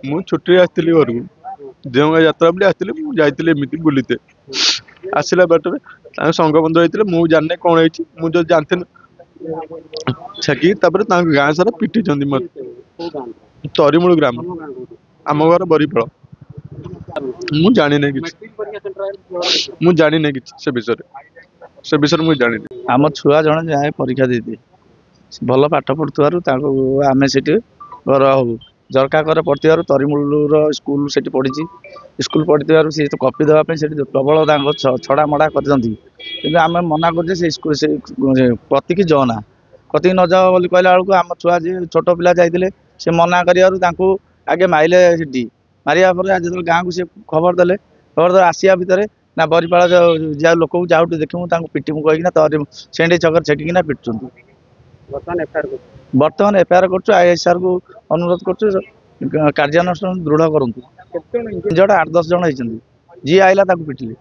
ମୁଁ ଛୁଟିରେ ଆସିଥିଲି ଘରକୁ ଦେଓଗାଁ ଯାତ୍ରା ବୋଲି ଆସିଥିଲି। ମୁଁ ଯାଇଥିଲି ଏମିତି ବୁଲିତେ ଆସିଲା ବାଟରେ ତାଙ୍କ ସଂଘ ବନ୍ଧୁ ହେଇଥିଲେ। ମୁଁ ଜାଣିନି କଣ ହେଇଛି, ମୁଁ ଯଦି ଜାଣିଥିଲି ଛେକିକି ତାପରେ ତାଙ୍କ ଗାଁ ସାରା ପିଟିଛନ୍ତି ମତେ। ତରିମୂଳ ଗ୍ରାମ, ଆମ ଘର ବରିପାଳ। ମୁଁ ଜାଣିନି କିଛି, ମୁଁ ଜାଣିନି କିଛି ସେ ବିଷୟରେ ମୁଁ ଜାଣିନି। ଆମ ଛୁଆ ଜଣେ ଯାଏ ପରୀକ୍ଷା ଦେଇଦିଏ, ଭଲ ପାଠ ପଢୁଥିବାରୁ ତାଙ୍କୁ ଆମେ ସେଠି ଘର ହବୁ ଝରକା ଘରେ ପଢିଥିବାରୁ ତରିମୂଳର ସ୍କୁଲ ସେଠି ପଢିଛି। ସ୍କୁଲ ପଢିଥିବାରୁ ସେ କପି ଦେବା ପାଇଁ ସେଠି ପ୍ରବଳ ତାଙ୍କ ଛଡ଼ା ମଡ଼ା କରିଛନ୍ତି। କିନ୍ତୁ ଆମେ ମନା କରୁଛେ ସେ କତିକି ଯଅନା, କତିକି ନ ଯାଅ ବୋଲି କହିଲା ବେଳକୁ ଆମ ଛୁଆ ଯିଏ ଛୋଟ ପିଲା ଯାଇଥିଲେ ସେ ମନା କରିବାରୁ ତାଙ୍କୁ ଆଗେ ମାଇଲେ ସେଠି। ମାରିବା ପରେ ଯେତେବେଳେ ଗାଁକୁ ସେ ଖବର ଦେଲେ ଆସିବା ଭିତରେ ନା ବରିପାଳ ଯାଉ ଲୋକକୁ ଯାଉଠୁ ଦେଖିବୁ ତାଙ୍କୁ ପିଟିମୁ କହିକିନା ସେଣ୍ଡି ଛକରେ ଛେକିକିନା ପିଟୁଛନ୍ତି। ବର୍ତ୍ତମାନ ଏଫଆଇଆର କରୁଛୁ, ଆଇଏସ୍ଆର କୁ ଅନୁରୋଧ କରୁଛୁ କାର୍ଯ୍ୟାନୁଷ୍ଠାନ ଦୃଢ କରନ୍ତୁ। ଝଗଡ଼ା 8-10 ଜଣ ହେଇଛନ୍ତି, ଯିଏ ଆଇଲା ତାକୁ ପିଟିଲେ।